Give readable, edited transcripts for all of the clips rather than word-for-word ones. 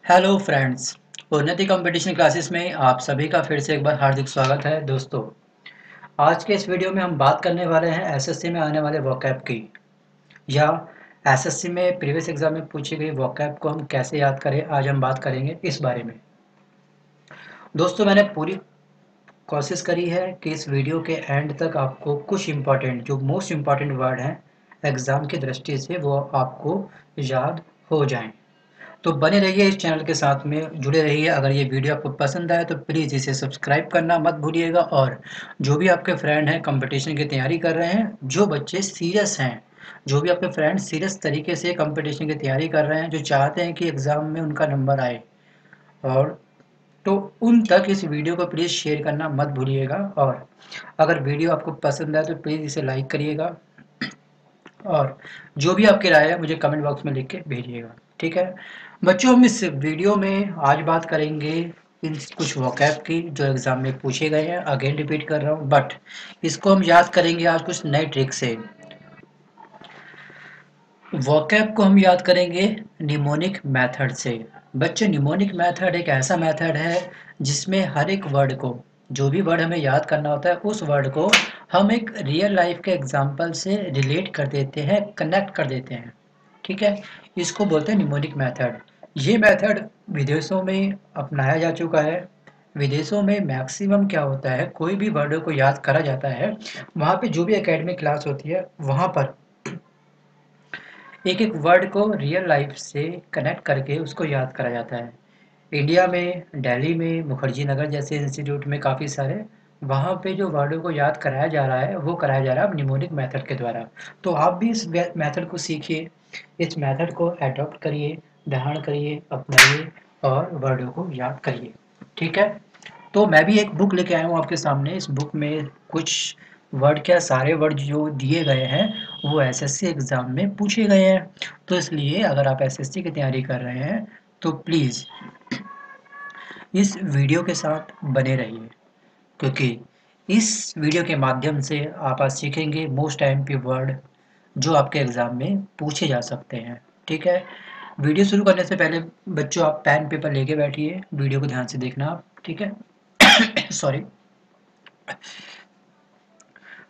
Hello friends. उन्नति competition classes में आप सभी का फिर से एक बार हार्दिक स्वागत है। दोस्तों, आज के इस वीडियो में हम बात करने वाले हैं एसएससी में आने वाले वोकैब की, या एसएससी में प्रीवियस एग्जाम में पूछी गई वोकैब को हम कैसे याद करें। आज हम बात करेंगे इस बारे में। दोस्तों, मैंने पूरी कोशिश करी है कि इस वीडियो के एंड तक आपको कुछ इम्पॉर्टेंट, जो मोस्ट इम्पॉर्टेंट वर्ड हैं एग्जाम की दृष्टि से, वो आपको याद हो जाएं। तो बने रहिए इस चैनल के साथ में, जुड़े रहिए। अगर ये वीडियो आपको पसंद आए तो प्लीज़ इसे सब्सक्राइब करना मत भूलिएगा। और जो भी आपके फ्रेंड हैं कंपटीशन की तैयारी कर रहे हैं, जो बच्चे सीरियस हैं, जो भी आपके फ्रेंड सीरियस तरीके से कंपटीशन की तैयारी कर रहे हैं, जो चाहते हैं कि एग्ज़ाम में उनका नंबर आए, और तो उन तक इस वीडियो को प्लीज़ शेयर करना मत भूलिएगा। और अगर वीडियो आपको पसंद आए तो प्लीज़ इसे लाइक करिएगा, और जो भी आपकी राय है मुझे कमेंट बॉक्स में लिख के भेजिएगा। ठीक है बच्चों, हम इस वीडियो में आज बात करेंगे इन कुछ वोकैब की जो एग्जाम में पूछे गए हैं। अगेन रिपीट कर रहा हूँ, बट इसको हम याद करेंगे आज कुछ नए ट्रिक से। वोकैब को हम याद करेंगे निमोनिक मेथड से। बच्चे, निमोनिक मेथड एक ऐसा मेथड है जिसमें हर एक वर्ड को, जो भी वर्ड हमें याद करना होता है, उस वर्ड को हम एक रियल लाइफ के एग्जाम्पल से रिलेट कर देते हैं, कनेक्ट कर देते हैं। ठीक है, इसको बोलते हैं निमोनिक मेथड। ये मेथड विदेशों में अपनाया जा चुका है। विदेशों में मैक्सिमम क्या होता है, कोई भी वर्ड को याद करा जाता है, वहाँ पे जो भी एकेडमिक क्लास होती है, वहाँ पर एक एक वर्ड को रियल लाइफ से कनेक्ट करके उसको याद करा जाता है। इंडिया में, दिल्ली में, मुखर्जी नगर जैसे इंस्टीट्यूट में काफ़ी सारे, वहाँ पे जो वर्डों को याद कराया जा रहा है वो कराया जा रहा है अब निमोनिक मेथड के द्वारा। तो आप भी इस मेथड को सीखिए, इस मेथड को एडॉप्ट करिए, धारण करिए, अपनाइए और वर्डों को याद करिए। ठीक है, तो मैं भी एक बुक लेके आया हूँ आपके सामने। इस बुक में कुछ वर्ड, क्या सारे वर्ड जो दिए गए हैं वो एसएससी एग्ज़ाम में पूछे गए हैं। तो इसलिए अगर आप एसएससी की तैयारी कर रहे हैं तो प्लीज़ इस वीडियो के साथ बने रहिए, क्योंकि इस वीडियो के माध्यम से आप आज सीखेंगे मोस्ट एमपी वर्ड जो आपके एग्ज़ाम में पूछे जा सकते हैं। ठीक है, वीडियो शुरू करने से पहले बच्चों आप पेन पेपर लेके बैठिए, वीडियो को ध्यान से देखना आप। ठीक है सॉरी।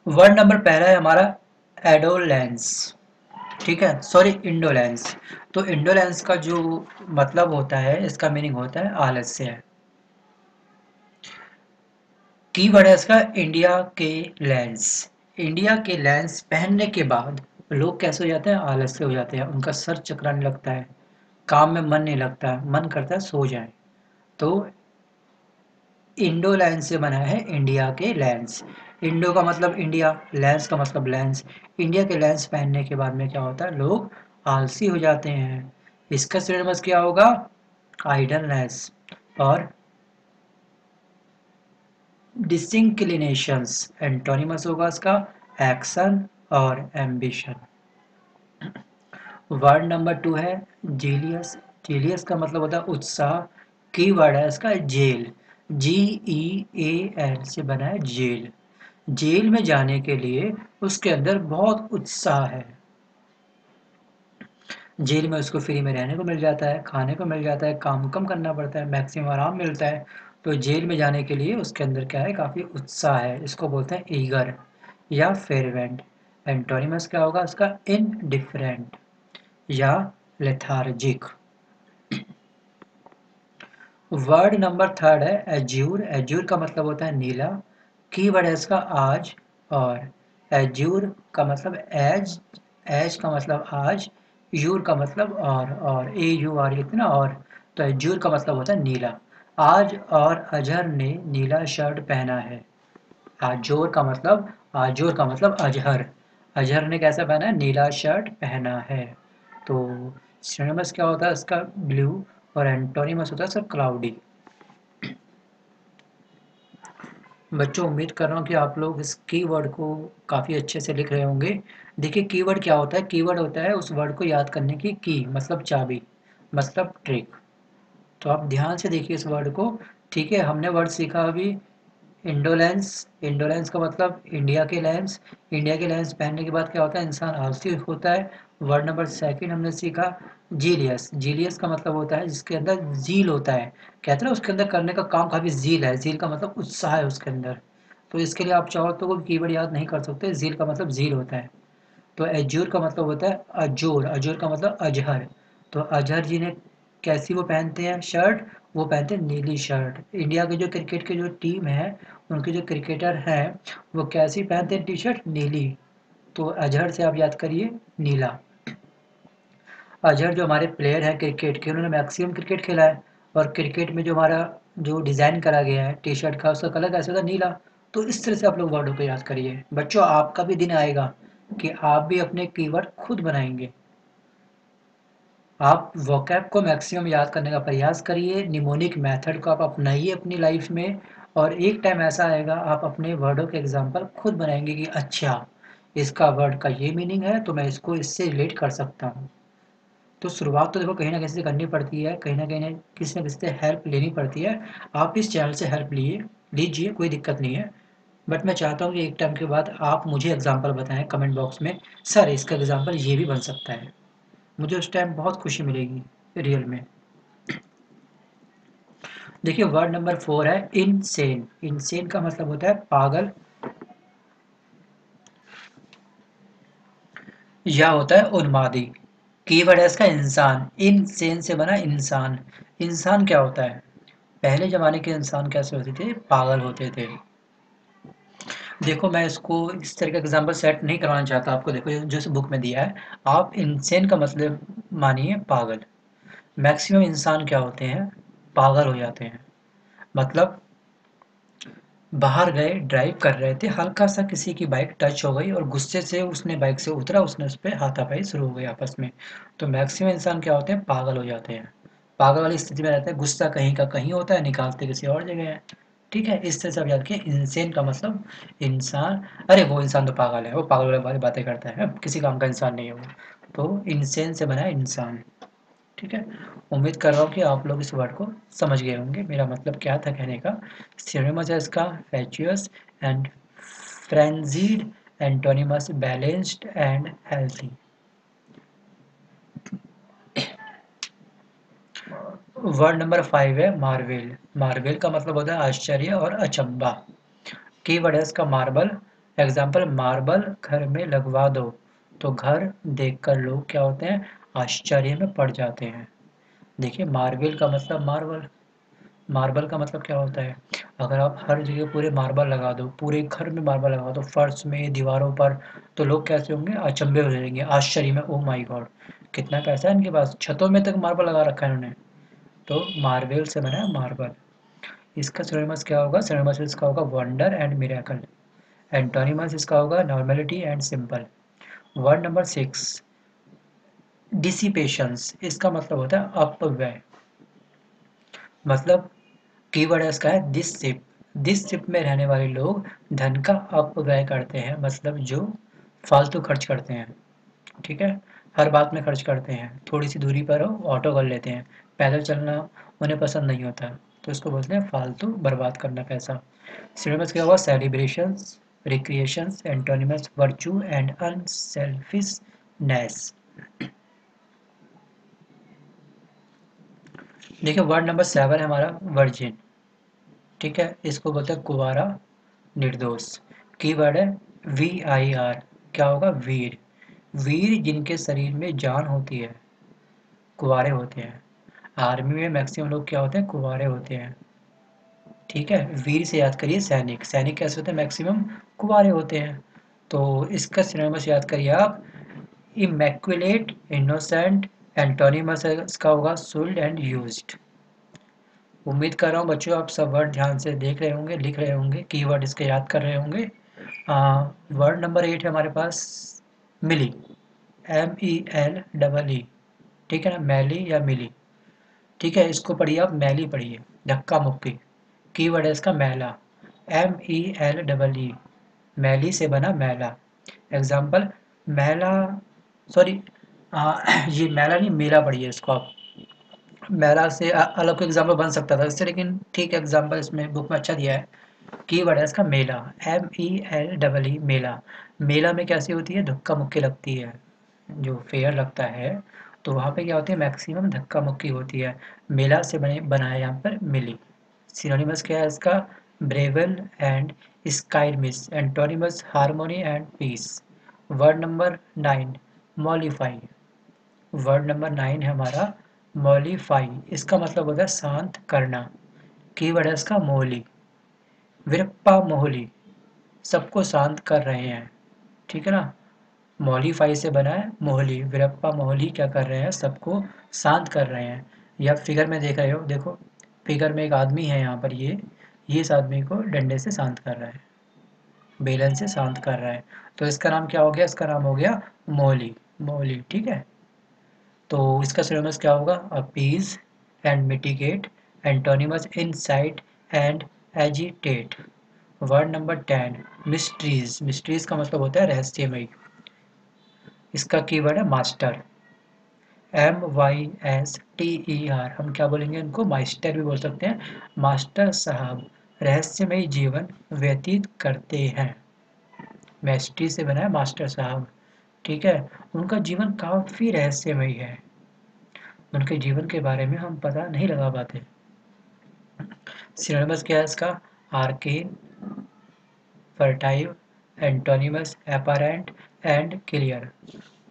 वर्ड नंबर पहला है हमारा एडोलेंस। ठीक है, सॉरी, इंडोलेंस। तो इंडोलेंस का जो मतलब होता है, इसका मीनिंग होता है आलस्य। कीवर्ड है इसका इंडिया के लेंस। इंडिया के लेंस पहनने के बाद लोग कैसे हो जाते हैं, आलस्य हो जाते हैं, उनका सर चकराने लगता है, काम में मन नहीं लगता, मन करता है सो जाए। तो इंडो लेंस से बना है इंडिया के लेंस। इंडो का मतलब इंडिया, लेंस का मतलब लेंस। इंडिया के लेंस पहनने के बाद में क्या होता है, लोग आलसी हो जाते हैं। इसका सिनोनिमस क्या होगा, आइडलनेस। और डिसिंक्लिनेशंस, एंटोनिमस होगा इसका एक्शन और एम्बिशन। वर्ड नंबर 2 है जेलियस। जेलियस का मतलब होता है उत्साह। की वर्ड है इसका जेल। GEAL से बना है जेल। जेल में जाने के लिए उसके अंदर बहुत उत्साह है। जेल में उसको फ्री में रहने को मिल जाता है, खाने को मिल जाता है, काम कम करना पड़ता है, मैक्सिमम आराम मिलता है। तो जेल में जाने के लिए उसके अंदर क्या है, काफ़ी उत्साह है। इसको बोलते हैं ईगर या फेरवेंट। एंटोनिमस क्या होगा उसका, इनडिफरेंट या लेथार्जिक। वर्ड नंबर 3 है एज्यूर। एज्यूर का मतलब होता है नीला। की वर्ड है इसका आज। और एज्यूर का मतलब एज, एज का मतलब आज, यूर का मतलब और AUR इतना और। तो एज्यूर का मतलब होता है नीला। आज और अजहर ने नीला शर्ट पहना है। आजोर का मतलब, आजोर का मतलब अजहर। अजहर ने कैसा पहना है, नीला शर्ट पहना है। तो सिनोनिमस क्या होता है इसका, ब्लू। और एंटोनिमस होता है सर क्लाउडी। बच्चों, उम्मीद कर रहा हूँ कि आप लोग इस कीवर्ड को काफ़ी अच्छे से लिख रहे होंगे। देखिए, कीवर्ड क्या होता है, कीवर्ड होता है उस वर्ड को याद करने की मतलब चाबी, मतलब ट्रिक। तो आप ध्यान से देखिए इस वर्ड को। ठीक है, हमने वर्ड सीखा अभी इंडोलेंस। इंडोलेंस का मतलब इंडिया के लेंस। इंडिया के लेंस पहनने के बाद क्या होता है, इंसान आलसी होता है, वर्ड नंबर सेकंड हमने सीखा जीलियस। जीलियस का मतलब होता है जिसके अंदर जील होता है, कहते हैं ना उसके अंदर करने का काम काफी जील है, जील का मतलब उत्साह है उसके अंदर। तो इसके लिए आप चाहो तो कोई कीवर्ड याद नहीं कर सकते, जील का मतलब जील होता है। तो एज्योर का मतलब होता है अजोर, अजोर का मतलब अजहर। तो अजहर जी ने कैसी वो पहनते हैं शर्ट, वो पहनते हैं नीली शर्ट। इंडिया के जो क्रिकेट के जो टीम है, उनके जो क्रिकेटर हैं, वो कैसी पहनते हैं टी शर्ट, नीली। तो अजहर से आप याद करिए नीला। अजहर जो हमारे प्लेयर हैं क्रिकेट के, उन्होंने मैक्सिमम क्रिकेट खेला है, और क्रिकेट में जो हमारा जो डिज़ाइन करा गया है टी शर्ट का, उसका कलर कैसे होता है, नीला। तो इस तरह से आप लोग वर्डों को याद करिए बच्चों। आपका भी दिन आएगा कि आप भी अपने कीवर्ड खुद बनाएंगे। आप वोकैब को मैक्सिमम याद करने का प्रयास करिए, निमोनिक मेथड को आप अपनाइए अपनी लाइफ में, और एक टाइम ऐसा आएगा आप अपने वर्डों के एग्जाम्पल खुद बनाएंगे कि अच्छा, इसका वर्ड का ये मीनिंग है तो मैं इसको इससे रिलेट कर सकता हूँ। तो शुरुआत तो देखो कहीं न कहीं से करनी पड़ती है, कहीं न किसी न किसी से हेल्प लेनी पड़ती है। आप इस चैनल से हेल्प लीजिए, कोई दिक्कत नहीं है। बट मैं चाहता हूँ कि एक टाइम के बाद आप मुझे एग्ज़ाम्पल बताएँ कमेंट बॉक्स में, सर इसका एग्ज़ाम्पल ये भी बन सकता है। मुझे उस टाइम बहुत खुशी मिलेगी रियल में। देखिए वर्ड नंबर 4 है इनसेन। इनसेन का मतलब होता है पागल, या होता है उन्मादी। कीवर्ड है इसका इंसान। इनसेन से बना इंसान। इंसान क्या होता है? पहले ज़माने के इंसान कैसे होते थे? पागल होते थे। देखो मैं इसको इस तरह का एग्जांपल सेट नहीं करवाना चाहता आपको, देखो जो इस बुक में दिया है, आप इंसेन का मतलब मानिए पागल। मैक्सिमम इंसान क्या होते हैं? पागल हो जाते हैं। मतलब बाहर गए, ड्राइव कर रहे थे, हल्का सा किसी की बाइक टच हो गई और गुस्से से उसने बाइक से उतरा, उसने उस पर हाथापाई शुरू हो गई आपस में। तो मैक्सिमम इंसान क्या होते हैं? पागल हो जाते हैं। पागल वाली स्थिति में रहते हैं, गुस्सा कहीं का कहीं होता है, निकालते किसी और जगह है। ठीक है, इस तरह से आप याद रखिए इंसेन का मतलब इंसान। अरे वो इंसान तो पागल है, वो पागल वाली बातें करता है, किसी काम का इंसान नहीं है वो। तो इंसेन से बना है इंसान। ठीक है, उम्मीद कर रहा हूँ कि आप लोग इस वर्ड को समझ गए होंगे, मेरा मतलब क्या था कहने का। सिनोनिमस है इसका fatuous and frenzied, antonyms balanced and healthy. Word number 5 है मार्वेल। मार्वेल का मतलब होता है आश्चर्य और अचंभा। की वर्ड है इसका मार्बल। एग्जाम्पल, मार्बल घर में लगवा दो। तो घर देखकर लोग क्या होते हैं? आश्चर्य में पड़ जाते हैं। देखिए मार्वेल का मतलब मार्बल। मार्बल का मतलब क्या होता है? अगर आप हर जगह पूरे मार्बल लगा दो, पूरे घर में मार्बल लगा दो, फर्श में, दीवारों पर, तो लोग कैसे होंगे? अचंभे हो जाएंगे, आश्चर्य में, ओ माय गॉड, कितना पैसा है इनके पास, छतों में तक मार्बल लगा रखा है इन्होंने। तो मार्बल से बना है मार्बल। इसका सिनोनिमस क्या होगा? सिनोनिमस इसका होगा वंडर एंड मिरेकल। एंटोनिमस इसका होगा normality and simple. Word number 6 डिसिपेशंस। इसका मतलब होता है अपव्यय। मतलब कीवर्ड है इसका है दिस शिप। दिस शिप में रहने वाले लोग धन का अपव्यय करते हैं, मतलब जो फालतू खर्च करते हैं। ठीक है, हर बात में खर्च करते हैं, थोड़ी सी दूरी पर हो ऑटो कर लेते हैं, पैदल चलना उन्हें पसंद नहीं होता, तो इसको बोलते हैं फालतू बर्बाद करना पैसा। सिनोनिमस क्या हुआ? Celebrations, recreations, antonyms virtue and unselfishness. देखिए वर्ड नंबर 7 है हमारा वर्जिन। ठीक है, इसको बोलते हैं कुवारा, निर्दोष। कीवर्ड है VIR। क्या होगा? वीर। वीर जिनके शरीर में जान होती है, कुंवारे होते हैं। आर्मी में मैक्सिमम लोग क्या होते हैं? कुंवारे होते हैं। ठीक है, वीर से याद करिए सैनिक। सैनिक कैसे होते हैं? मैक्सिमम कुंवारे होते हैं। तो इसका सिनोनिमस याद करिए आप, इमैक्युलेट, इनोसेंट। एंटोनिमस इसका होगा सोल्ड एंड यूज्ड। उम्मीद कर रहा हूँ बच्चों आप सब वर्ड ध्यान से देख रहे होंगे, लिख रहे होंगे, कीवर्ड इसके याद कर रहे होंगे। वर्ड नंबर 8 है हमारे पास मिली। MELEE। ठीक है ना, मैली या मिली। ठीक है, इसको पढ़िए आप, मैली पढ़िए, धक्का मुक्की। कीवर्ड है इसका मैला। MELEE। मैली से बना मैला। एग्जाम्पल, मैला, सॉरी, ये मैला नहीं, मेला पढ़िए इसको आप। मेला से अलग कोई एग्जाम्पल बन सकता था इससे, लेकिन ठीक है एग्जाम्पल इसमें बुक में अच्छा दिया है। कीवर्ड है इसका मेला। MELEE, मेला। मेला में कैसी होती है? धक्का मुक्की लगती है। जो फेयर लगता है, तो वहाँ पे क्या होती है, मैक्सिमम धक्का मुक्की होती है। मेला से बना है यहाँ पर मिली। सिनोनिमस क्या है इसका, brawl and skirmish, antonyms harmony and peace. Word number 9, mollify. Word number 9 है हमारा मॉलिफाई, इसका मतलब होता है शांत करना। कीवर्ड है इसका मोहली। विरप्पा मोहली, सबको शांत कर रहे हैं, ठीक है ना। मॉलिफाई से बना है मोहली, विरप्पा मोहली क्या कर रहे हैं, सबको शांत कर रहे हैं। या फिगर में देख रहे हो, देखो फिगर में एक आदमी है यहाँ पर, ये इस आदमी को डंडे से शांत कर रहा है, बेलन से शांत कर रहा है। तो इसका नाम क्या हो गया, इसका नाम हो गया मोहली, मोहली, ठीक है। तो इसका सिनोनिमस क्या होगा, appease and mitigate, antonyms incite and agitate. Word number 10, mysteries. Mysteries का मतलब होता है रहस्यमयी। इसका कीवर्ड है मास्टर, MYSTER। हम क्या बोलेंगे इनको, मास्टर भी बोल सकते हैं। मास्टर साहब रहस्यमयी जीवन व्यतीत करते हैं। मिस्ट्री से बना है मास्टर साहब, ठीक है। उनका जीवन काफी रहस्यमयी है, उनके जीवन के बारे में हम पता नहीं लगा पाते। सिनोनिमस क्या है इसका, arcane, furtive, antonyms apparent and clear.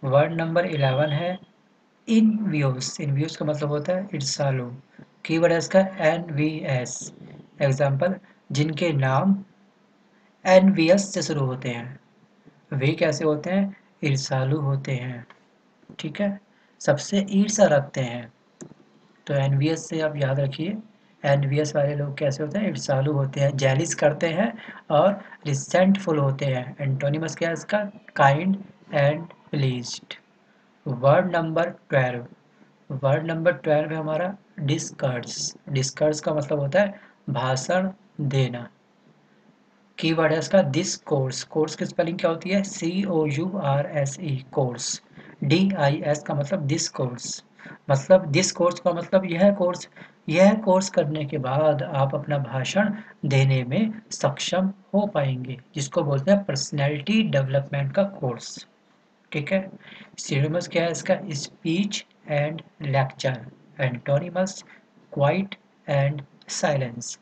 Word number 11 है इनव्यूज। इनव्यूज का मतलब होता है इर्सालू। कीवर्ड है इसका NVS। एग्जाम्पल, जिनके नाम NVS से शुरू होते हैं, वे कैसे होते हैं, ईर्षालु होते हैं, ठीक है, सबसे ईर्षा रखते हैं। तो NVS से आप याद रखिए, NVS वाले लोग कैसे होते हैं, ईर्षालु होते हैं, जेलिस करते हैं और रिसेंटफुल होते हैं। एंटोनिमस क्या है इसका, kind and pleased. Word number 12, word number 12 है हमारा डिस्कर्स। डिस्कर्स का मतलब होता है भाषण देना। कीवर्ड है इसका दिस कोर्स। कोर्स की स्पेलिंग क्या होती है, COURSE, कोर्स। DIS का मतलब दिस कोर्स, मतलब दिस कोर्स का मतलब यह कोर्स। यह कोर्स करने के बाद आप अपना भाषण देने में सक्षम हो पाएंगे, जिसको बोलते हैं पर्सनैलिटी डेवलपमेंट का कोर्स, ठीक है। सिनोनिमस क्या है इसका, speech and lecture. Antonyms quiet and silence.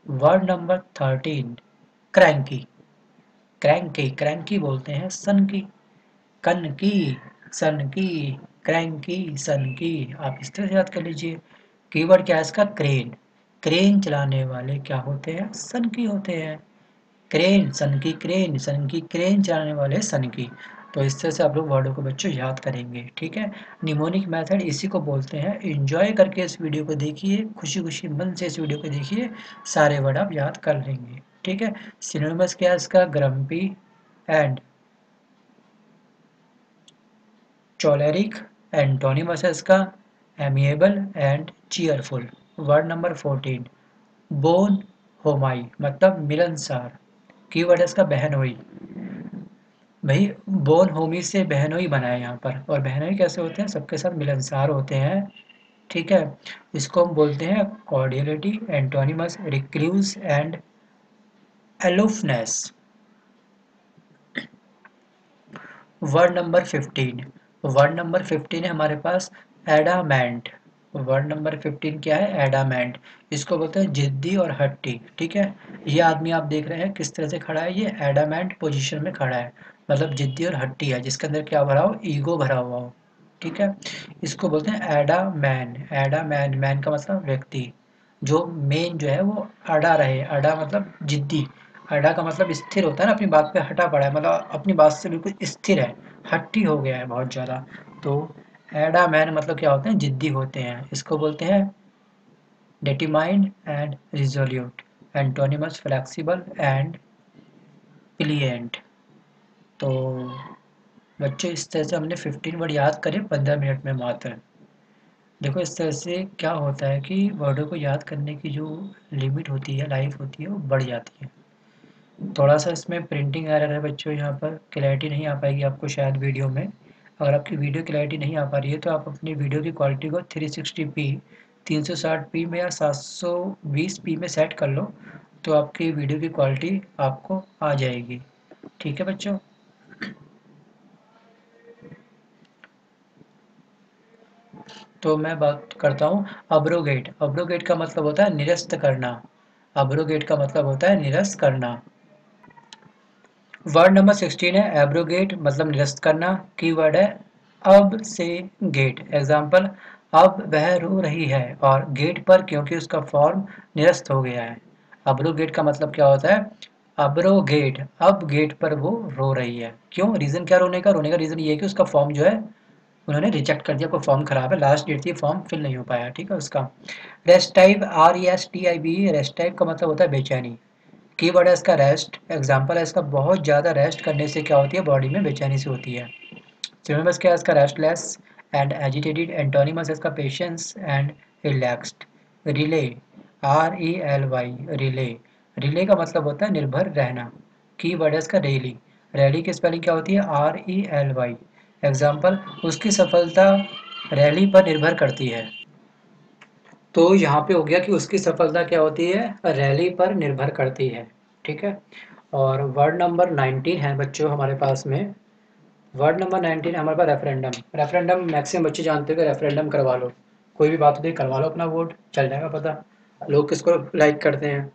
Word number 13, cranky. Cranky, cranky बोलते हैं सन की, कन की, सन की, क्रैंकी, सन की। आप इस तरह से याद कर लीजिए। कीवर्ड क्या है इसका, क्रेन। क्रेन चलाने वाले क्या होते हैं, सन की होते हैं। क्रेन, सन की क्रेन, सन की क्रेन चलाने वाले सन की। तो इस तरह से आप लोग वर्डों को बच्चों याद करेंगे, ठीक है। निमोनिक मेथड इसी को बोलते हैं। एंजॉय करके इस वीडियो को देखिए, खुशी खुशी मन से इस वीडियो को देखिए, सारे वर्ड आप याद कर लेंगे, ठीक है। सिनोनिमस क्या है इसका, ग्रम्पी एंड चॉलेरिक। एंटोनिमस है इसका amiable and cheerful. Word number 14, bonhomie, मतलब मिलनसार। कीवर्ड है इसका बहनोई। भाई बोन होमी से बहनोई बना है यहाँ पर, और बहनोई कैसे होते हैं, सबके साथ मिलनसार होते हैं, ठीक है। इसको हम बोलते हैं cordiality. Antonyms recluse and aloofness. Word number 15, word number 15 है हमारे पास एडामेंट। वर्ड नंबर 15 क्या है, एडामेंट। इसको बोलते हैं जिद्दी और हट्टी, ठीक है। ये आदमी आप देख रहे हैं किस तरह से खड़ा है, ये एडामेंट पोजीशन में खड़ा है, मतलब जिद्दी और हट्टी है, जिसके अंदर क्या भरा हो, ईगो भरा हुआ हो, ठीक है। इसको बोलते हैं एडामैन। एडामैन, मैन का मतलब व्यक्ति, जो मेन जो है वो अड़ा रहे। अड़ा मतलब जिद्दी, अड़ा का मतलब स्थिर होता है ना, अपनी बात पे हटा पड़ा है, मतलब अपनी बात से बिल्कुल स्थिर है, हट्टी हो गया है बहुत ज़्यादा। तो एडा मैन मतलब क्या होते हैं, जिद्दी होते हैं। इसको बोलते हैं determined and resolute. Antonyms flexible and pliant. तो बच्चे इस तरह से हमने 15 वर्ड याद करे 15 मिनट में मात्र। देखो इस तरह से क्या होता है कि वर्डों को याद करने की जो लिमिट होती है, लाइफ होती है, वो बढ़ जाती है। थोड़ा सा इसमें प्रिंटिंग एरर है बच्चों, यहाँ पर क्लैरिटी नहीं आ पाएगी आपको शायद वीडियो में। अगर आपकी वीडियो क्लैरिटी नहीं आ पा रही है तो आप अपनी वीडियो की क्वालिटी को 360p, 360p में या 720p में सेट कर लो, तो आपकी वीडियो की क्वालिटी आपको आ जाएगी, ठीक है बच्चों। तो मैं बात करता हूँ अब्रोगेट। अब्रोगेट का मतलब होता है निरस्त करना। अब्रोगेट का मतलब होता है निरस्त करना। वर्ड नंबर 16 है एब्रोगेट, मतलब निरस्त करना। कीवर्ड है अब से गेट। एग्जाम्पल, अब वह रो रही है और गेट पर क्योंकि उसका फॉर्म निरस्त हो गया है। अब्रोगेट का मतलब क्या होता है? अब्रोगेट, अब गेट पर वो रो रही है। क्यों? रीजन क्या रोने का? रोने का रीजन ये है कि उसका फॉर्म जो है उन्होंने रिजेक्ट कर दिया, कोई फॉर्म खराब है, लास्ट डेट थी, फॉर्म फिल नहीं हो पाया। ठीक है उसका। Rest type, RESTIV, rest type का मतलब होता है बेचैनी। कीवर्ड है इसका रेस्ट। एग्जाम्पल है इसका, बहुत ज़्यादा रेस्ट करने से क्या होती है? बॉडी में बेचैनी सी होती है। सिनोनिमस क्या है इसका? Restless and agitated. एंटोनिमस है इसका patience and relaxed. Relay, RELY, relay. Relay का मतलब होता है निर्भर रहना। कीवर्ड है इसका रेली। रैली की स्पेलिंग क्या होती है? RELY। एग्जाम्पल, उसकी सफलता रैली पर निर्भर करती है। तो यहाँ पे हो गया कि उसकी सफलता क्या होती है? रैली पर निर्भर करती है। ठीक है। और वर्ड नंबर 19 है बच्चों हमारे पास में। वर्ड नंबर 19 है हमारे पास रेफरेंडम। रेफरेंडम मैक्सिमम बच्चे जानते हो कि रेफरेंडम करवा लो, कोई भी बात होती है करवा लो अपना वोट, चल जाएगा पता लोग किसको लाइक करते हैं।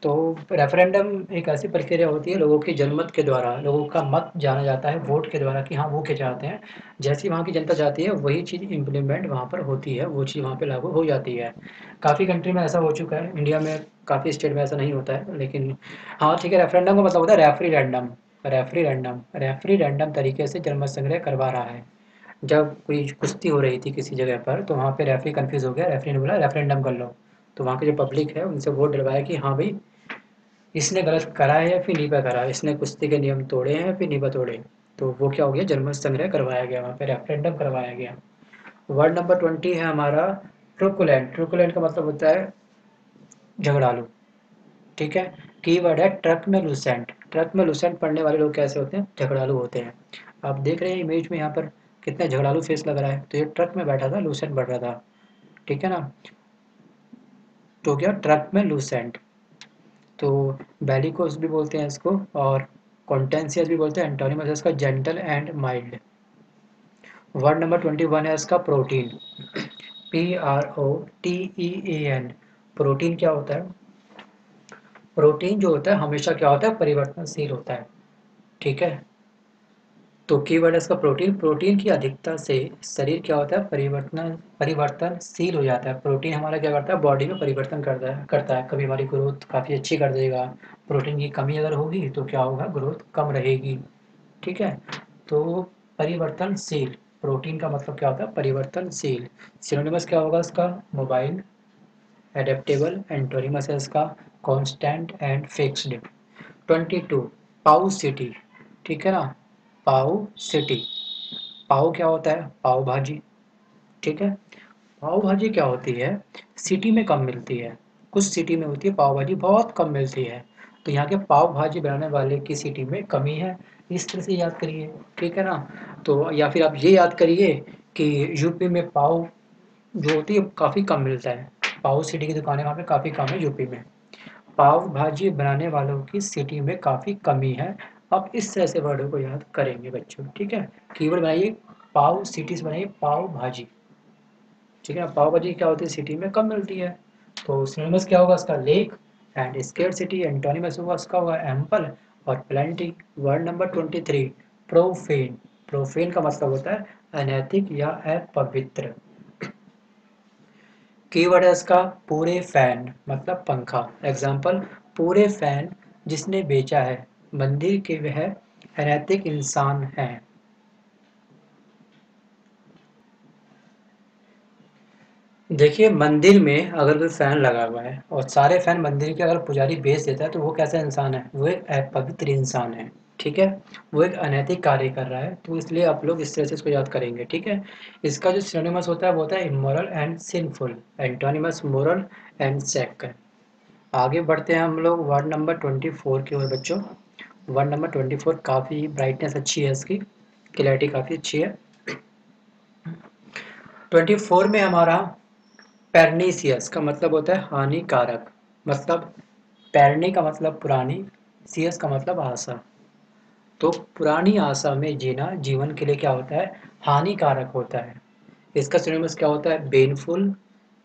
तो रेफरेंडम एक ऐसी प्रक्रिया होती है, लोगों की जनमत के द्वारा लोगों का मत जाना जाता है वोट के द्वारा कि हाँ वो क्या चाहते हैं। जैसी वहाँ की जनता चाहती है वही चीज़ इम्प्लीमेंट वहाँ पर होती है, वो चीज़ वहाँ पे लागू हो जाती है। काफ़ी कंट्री में ऐसा हो चुका है, इंडिया में काफ़ी स्टेट में ऐसा नहीं होता है, लेकिन हाँ ठीक है। रेफरेंडम का मतलब होता है referee random. Referee random, referee random तरीके से जनमत संग्रह करवा रहा है। जब कोई कुश्ती हो रही थी किसी जगह पर, तो वहाँ पे रेफरी कंफ्यूज हो गया, रेफरी ने बोला रेफरेंडम कर लो। तो वहाँ की जो पब्लिक है उनसे वोट डलवाया कि हाँ भाई इसने गलत करा है या फिर नहीं पे करा, इसने कुश्ती के नियम तोड़े हैं फिर नहीं पे तोड़े। तो वो क्या हो गया? जनमत संग्रह करवाया गया, वहाँ पे रेफरेंडम करवाया गया। वर्ड नंबर 20 है हमारा ट्रुकुलेंट। ट्रुकुलेंट का मतलब होता है झगड़ालू। ठीक है। कीवर्ड है ट्रक में लूसेंट। ट्रक में लूसेंट पढ़ने वाले लोग कैसे होते हैं? झगड़ालू होते हैं। आप देख रहे हैं इमेज में यहाँ पर कितने झगड़ालू फेस लग रहा है, तो ये ट्रक में बैठा था, लूसेंट बढ़ रहा था। ठीक है ना। तो क्या ट्रक में लूसेंट। तो बेलिकोस भी बोलते हैं इसको, और कॉन्टेंसियस भी बोलते हैं। एंटोनिमस है इसका gentle and mild. Word number 21 है इसका प्रोटीन। PROTEAN। प्रोटीन क्या होता है? प्रोटीन जो होता है हमेशा क्या होता है? परिवर्तनशील होता है। ठीक है। तो कीवर्ड है इसका प्रोटीन। प्रोटीन की अधिकता से शरीर क्या होता है? परिवर्तनशील हो जाता है। प्रोटीन हमारा क्या करता है? बॉडी में परिवर्तन करता है। कभी हमारी ग्रोथ काफ़ी अच्छी कर देगा। प्रोटीन की कमी अगर होगी तो क्या होगा? ग्रोथ कम रहेगी। ठीक है। तो परिवर्तनशील, प्रोटीन का मतलब क्या होता है? परिवर्तनशील। सिनोनिमस क्या होगा इसका? Mobile, adaptable. एंटोनिमस है इसका कांस्टेंट एंड फिक्स्ड। 22 पाउ सिटी। ठीक है ना। पाउ सिटी। पाव क्या होता है? पाव भाजी। ठीक है। पाव भाजी क्या होती है? सिटी में कम मिलती है। कुछ सिटी में होती है पाव भाजी, बहुत कम मिलती है। तो यहाँ के पाव भाजी बनाने वाले की सिटी में कमी है। इस तरह से याद करिए। ठीक है ना। तो या फिर आप ये याद करिए कि यूपी में पाव जो होती है काफ़ी कम मिलता है। पाव सिटी की दुकानें वहाँ पे काफ़ी कम है यूपी में। पाव भाजी बनाने वालों की सिटी में काफ़ी कमी है। आप इस तरह से वर्डों को याद करेंगे बच्चों। ठीक है। कीवर्ड बनाइए पाव सिटी से बनाइए पाव भाजी। ठीक है ना। पाव भाजी क्या होती है? सिटी में कम मिलती है। तो सिनोनिमस क्या होगा इसका? Lack and scarcity. Antonyms होगा इसका होगा एम्पल और plenty. Word number 23 profane. Profane का मतलब होता है अनैतिक या अपवित्र। कीवर्ड है इसका पूरे फैन, मतलब पंखा। एग्जाम्पल, पूरे फैन जिसने बेचा है मंदिर के वह अनैतिक इंसान है। देखिए मंदिर में अगर कोई फैन लगा हुआ है और सारे फैन मंदिर के अगर पुजारी बेच देता है तो वो कैसा इंसान है? वो एक अपवित्र इंसान है। ठीक है। वो एक अनैतिक कार्य कर रहा है, तो इसलिए आप लोग इस तरह से इसको याद करेंगे। ठीक है। इसका जो सिनोनिमस होता है वो होता है immoral and sinful. Antonyms moral and sacred. आगे बढ़ते हैं हम लोग वर्ड नंबर 24 की ओर बच्चों। वर्ड नंबर 24 काफ़ी ब्राइटनेस अच्छी है इसकी, क्लैरिटी काफ़ी अच्छी है। 24 में हमारा पेर्निसियस का मतलब होता है हानिकारक। मतलब पैरनी का मतलब पुरानी, सियस का मतलब आशा। तो पुरानी आशा में जीना जीवन के लिए क्या होता है? हानिकारक होता है। इसका सिनोनिमस क्या होता है? Painful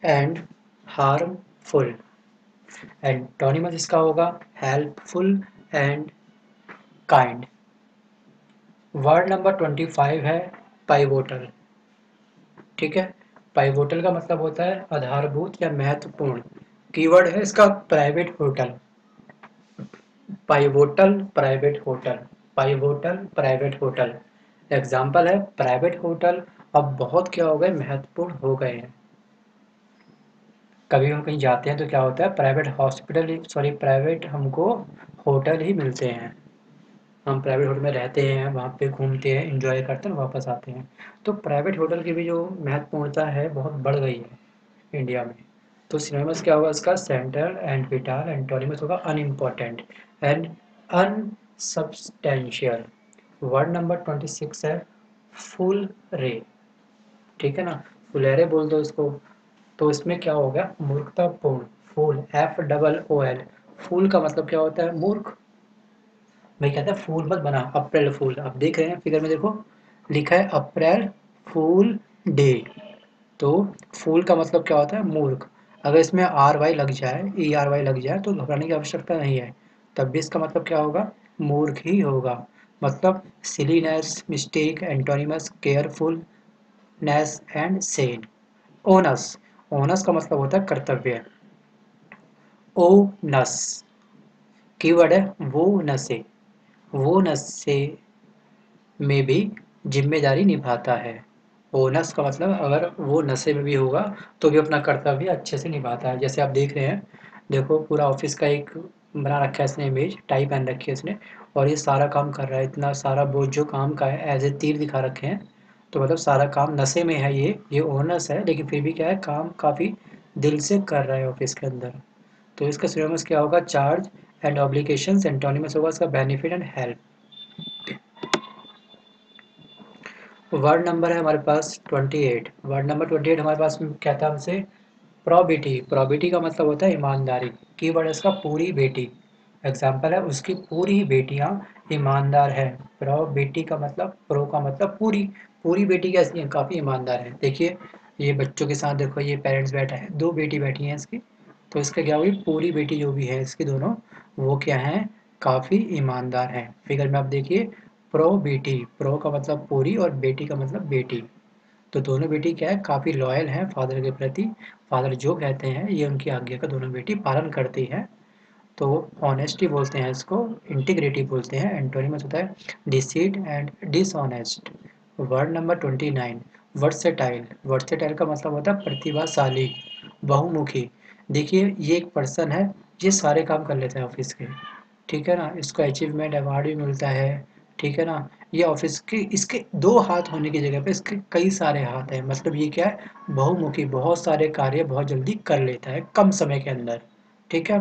and harmful. एंटोनिमस इसका होगा helpful and kind. Word number 25 है पाइवोटल। ठीक है, पाइवोटल का मतलब होता है आधारभूत या महत्वपूर्ण। कीवर्ड है इसका private hotel. Pivotal private hotel, pivotal private hotel. Example है प्राइवेट होटल अब बहुत क्या हो गए, महत्वपूर्ण हो गए हैं। कभी हम कहीं जाते हैं तो क्या होता है, प्राइवेट हॉस्पिटल सॉरी प्राइवेट हमको होटल ही मिलते हैं। हम प्राइवेट होटल में रहते हैं, वहाँ पे घूमते हैं, एंजॉय करते हैं, वापस आते हैं। तो प्राइवेट होटल की भी जो महत्वपूर्णता है बहुत बढ़ गई है इंडिया में। तो सिनोनिमस क्या होगा इसका? Central and vital. एंटोनिमस होगा unimportant and unsubstantial. Word number 26 है फुल रे। ठीक है ना, फुलेरे बोल दो इसको। तो इसमें क्या हो गया? मूर्खतापूर्ण। फूल, FOOL। फूल का मतलब क्या होता है? मूर्ख। भाई कहता है फूल मत बना, अप्रैल फूल। आप देख रहे हैं फिगर में, देखो लिखा है अप्रैल फूल डे। तो फूल का मतलब क्या होता है? मूर्ख। अगर इसमें RY लग जाए, ERY लग जाए तो घबराने की आवश्यकता नहीं है। तब भी इसका मतलब क्या होगा? मूर्ख ही होगा। मतलब silliness, mistake, antonyms carefulness and sense. Onus, onus का मतलब होता है कर्तव्य। ओनस कीवर्ड है वो नशे, वो नशे में भी जिम्मेदारी निभाता है। ओनस का मतलब अगर वो नशे में भी होगा तो भी अपना कर्तव्य अच्छे से निभाता है। जैसे आप देख रहे हैं, देखो पूरा ऑफिस का एक बना रखा है इसने इमेज, टाई पहन रखी है इसने, और ये सारा काम कर रहा है। इतना सारा बोझ जो काम का है एज ए तीर दिखा रखे हैं। तो मतलब सारा काम नशे में है, ये ओनस है, लेकिन फिर भी क्या है, काम काफ़ी दिल से कर रहा है ऑफिस के अंदर। तो इसका सिनोनिमस क्या होगा? Charge and obligations. एंटोनिमस होगा इसका benefit and help. Word number है हमारे पास 28। वर्ड नंबर 28 हमारे पास में क्या था हमसे? प्रोबिटी। प्रोबिटी का मतलब होता है ईमानदारी। कीवर्ड है इसका पूरी बेटी। एग्जाम्पल है उसकी पूरी बेटियां ईमानदार हैं। प्रोबिटी का मतलब, प्रो का मतलब पूरी, पूरी बेटी कैसी है? काफ़ी ईमानदार है। देखिए ये बच्चों के साथ देखो, ये पेरेंट्स बैठा है, दो बेटी बैठी हैं इसकी। तो इसका क्या हुई? पूरी बेटी जो भी है इसकी दोनों, वो क्या है? काफ़ी ईमानदार हैं। फिगर में आप देखिए प्रो बेटी, प्रो का मतलब पूरी और बेटी का मतलब बेटी। तो दोनों बेटी क्या है? काफ़ी लॉयल हैं फादर के प्रति। फादर जो कहते हैं ये उनकी आज्ञा का दोनों बेटी पालन करती है। तो ऑनेस्टी बोलते हैं इसको, इंटीग्रिटी बोलते हैं। एंटोनिमस होता है deceit and dishonest. Word number 29 versatile. Versatile का मतलब होता है प्रतिभाशाली, बहुमुखी। देखिए ये एक पर्सन है, ये सारे काम कर लेता है ऑफिस के। ठीक है ना, इसको अचीवमेंट अवार्ड भी मिलता है। ठीक है ना, ये ऑफिस के, इसके दो हाथ होने की जगह पे इसके कई सारे हाथ हैं। मतलब ये क्या है? बहुमुखी, बहुत सारे कार्य बहुत जल्दी कर लेता है कम समय के अंदर। ठीक है,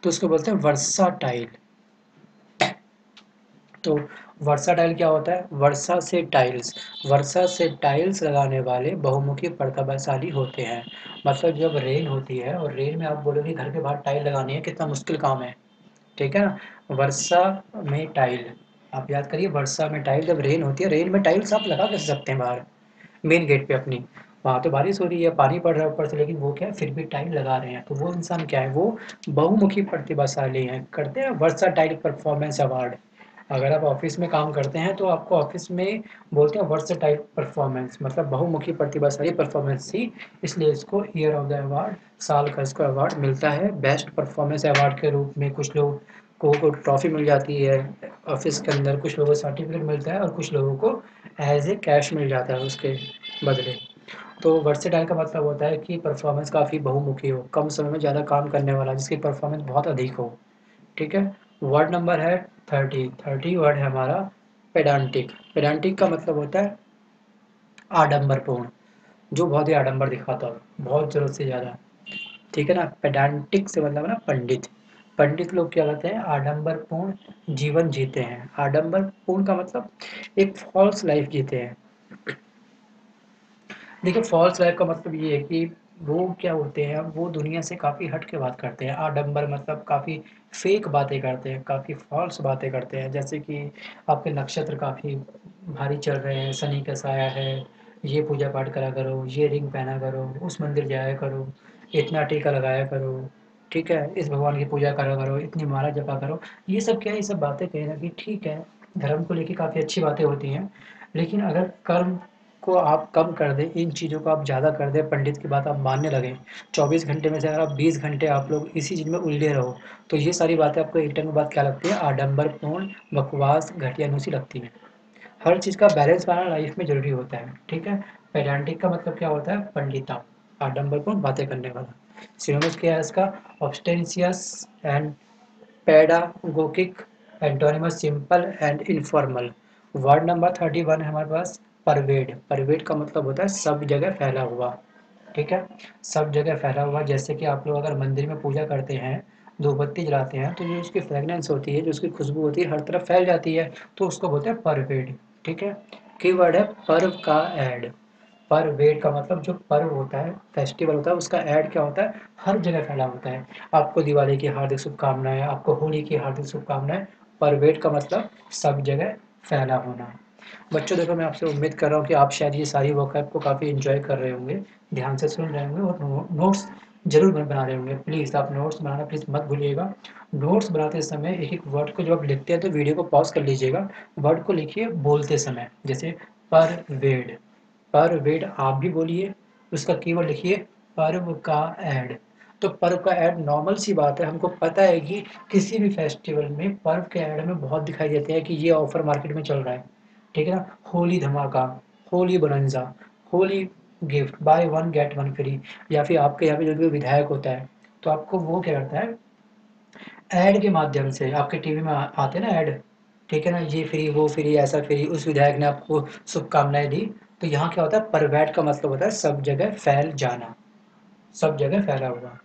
तो उसको बोलते हैं वर्साटाइल। तो वर्साटाइल क्या होता है? वर्षा से टाइल्स, वर्षा से टाइल्स लगाने वाले बहुमुखी प्रतिभाशाली होते हैं। मतलब जब रेन होती है और रेन में आप बोलोगे घर के बाहर टाइल लगानी है, कितना मुश्किल काम है। ठीक है ना, वर्षा में टाइल, आप याद करिए वर्षा में टाइल, जब रेन होती है, रेन में टाइल्स आप लगा कैसे सकते हैं बाहर मेन गेट पे अपनी? वहाँ तो बारिश हो रही है, पानी पड़ रहा है ऊपर से, लेकिन वो क्या है, फिर भी टाइल लगा रहे हैं। तो वो इंसान क्या है? वो बहुमुखी प्रतिभाशाली हैं, करते हैं वर्साटाइल परफॉर्मेंस अवार्ड। अगर आप ऑफिस में काम करते हैं तो आपको ऑफिस में बोलते हैं वर्सेटाइल परफॉर्मेंस, मतलब बहुमुखी प्रतिभाशाली परफॉर्मेंस ही, इसलिए इसको ईयर ऑफ द अवार्ड, साल का इसको अवार्ड मिलता है बेस्ट परफॉर्मेंस अवार्ड के रूप में। कुछ लोग को ट्रॉफी मिल जाती है ऑफिस के अंदर, कुछ लोगों को सर्टिफिकेट मिलता है और कुछ लोगों को एज ए कैश मिल जाता है उसके बदले। तो वर्सेटाइल का मतलब होता है कि परफॉर्मेंस काफ़ी बहुमुखी हो, कम समय में ज़्यादा काम करने वाला, जिसकी परफॉर्मेंस बहुत अधिक हो। ठीक है, वर्ड नंबर है 30। 30 वर्ड है हमारा पेडांटिक। पेडांटिक का मतलब होता है आडंबरपूर्ण, जो बहुत ही आडंबर दिखाता हो, बहुत ज़रूरत से ज़्यादा। ठीक है ना, पेडांटिक से मतलब ना पंडित। पंडित लोग क्या करते हैं? आडंबरपूर्ण जीवन जीते हैं। आडंबरपूर्ण का मतलब एक फॉल्स लाइफ जीते हैं। देखिए फॉल्स लाइफ का मतलब ये है कि वो क्या होते हैं, वो दुनिया से काफ़ी हट के बात करते हैं। आडंबर मतलब काफ़ी फेक बातें करते हैं, काफ़ी फॉल्स बातें करते हैं। जैसे कि आपके नक्षत्र काफ़ी भारी चल रहे हैं, शनि का साया है, ये पूजा पाठ करा करो, ये रिंग पहना करो, उस मंदिर जाया करो, इतना टीका लगाया करो, ठीक है, इस भगवान की पूजा करा करो, इतनी माला जपा करो। ये सब क्या है, ये सब बातें कहीं न कहीं ठीक है, धर्म को लेके काफ़ी अच्छी बातें होती हैं। लेकिन अगर कर्म को आप कम कर दें, इन चीज़ों को आप ज़्यादा कर दें, पंडित की बात आप मानने लगें, 24 घंटे में से अगर आप 20 घंटे आप लोग इसी चीज़ में उलझे रहो, तो ये सारी बातें आपको एक टाइम के बाद क्या लगती है, आडंबरपूर्ण, बकवास, घटिया-नुसी लगती हैं। हर चीज़ का बैलेंस बनाना लाइफ में ज़रूरी होता है, ठीक है? पेडांटिक का मतलब क्या होता है? पंडिता, आडंबरपूर्ण बातें करने वाला। सिनोनिम्स क्या है इसका? Ostentatious and pedagogic, antonyms simple and informal. Word number 31 है हमारे पास, परवेड। परवेड का मतलब होता है सब जगह फैला हुआ, ठीक है? सब जगह फैला हुआ, जैसे कि आप लोग अगर मंदिर में पूजा करते हैं, धूपबत्ती जलाते हैं, तो जो उसकी फ्रेगनेंस होती है, जो उसकी खुशबू होती है, हर तरफ फैल जाती है, तो उसको बोलते हैं परवेड, ठीक है? कीवर्ड है पर्व का ऐड। परवेड का मतलब जो पर्व होता है, फेस्टिवल होता है, उसका ऐड क्या होता है, हर जगह फैला होता है। आपको दिवाली की हार्दिक शुभकामनाएं, आपको होली की हार्दिक शुभकामनाएं। परवेड का मतलब सब जगह फैला होना। बच्चों देखो, मैं आपसे उम्मीद कर रहा हूँ कि आप शायद ये सारी वोकैब को काफ़ी एंजॉय कर रहे होंगे, ध्यान से सुन रहे होंगे और नोट्स जरूर बना रहे होंगे। प्लीज़ आप नोट्स बनाना प्लीज़ मत भूलिएगा। नोट्स बनाते समय एक एक वर्ड को जब आप लिखते हैं तो वीडियो को पॉज कर लीजिएगा, वर्ड को लिखिए बोलते समय, जैसे परवेड। परवेड आप भी बोलिए, उसका कीवर्ड लिखिए पर्व का ऐड। तो पर्व का ऐड नॉर्मल सी बात है, हमको पता है कि किसी भी फेस्टिवल में पर्व के ऐड में बहुत दिखाई देते हैं कि ये ऑफर मार्केट में चल रहा है, ठीक है ना? होली धमाका, Holi bonanza, Holi gift, buy one get one free. या फिर आपके यहाँ पे जो भी विधायक होता है, तो आपको वो क्या करता है, ऐड के माध्यम से आपके टीवी में आते हैं ना ऐड, ठीक है ना, ये फ्री वो फ्री ऐसा फ्री, उस विधायक ने आपको शुभकामनाएं दी। तो यहाँ क्या होता है, परवैट का मतलब होता है सब जगह फैल जाना, सब जगह फैला हुआ।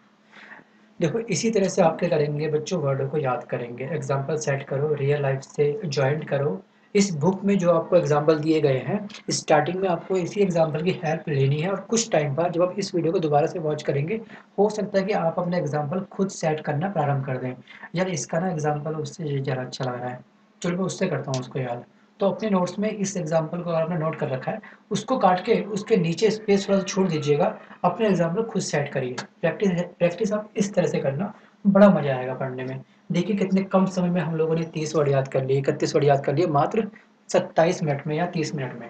देखो इसी तरह से आप क्या करेंगे बच्चों, वर्डों को याद करेंगे, एग्जाम्पल सेट करो, रियल लाइफ से ज्वाइंट करो। इस बुक में जो आपको एग्जाम्पल दिए गए हैं, स्टार्टिंग में आपको इसी एग्जाम्पल की हेल्प लेनी है, और कुछ टाइम बाद जब आप इस वीडियो को दोबारा से वॉच करेंगे, हो सकता है कि आप अपने एग्जाम्पल खुद सेट करना प्रारंभ कर दें। यार इसका ना एग्जाम्पल उससे ज़्यादा अच्छा लग रहा है, चलो मैं उससे करता हूँ उसको याद। तो अपने नोट्स में इस एग्जाम्पल को अगर आपने नोट कर रखा है, उसको काट के उसके नीचे स्पेस थोड़ा सा छोड़ दीजिएगा, अपने एग्जाम्पल खुद सेट करिए। प्रैक्टिस प्रैक्टिस आप इस तरह से करना, बड़ा मजा आएगा पढ़ने में। देखिए कितने कम समय में हम लोगों ने 30 वर्ड याद कर लिए, 31 वर्ड याद कर लिए, मात्र 27 मिनट में या 30 मिनट में।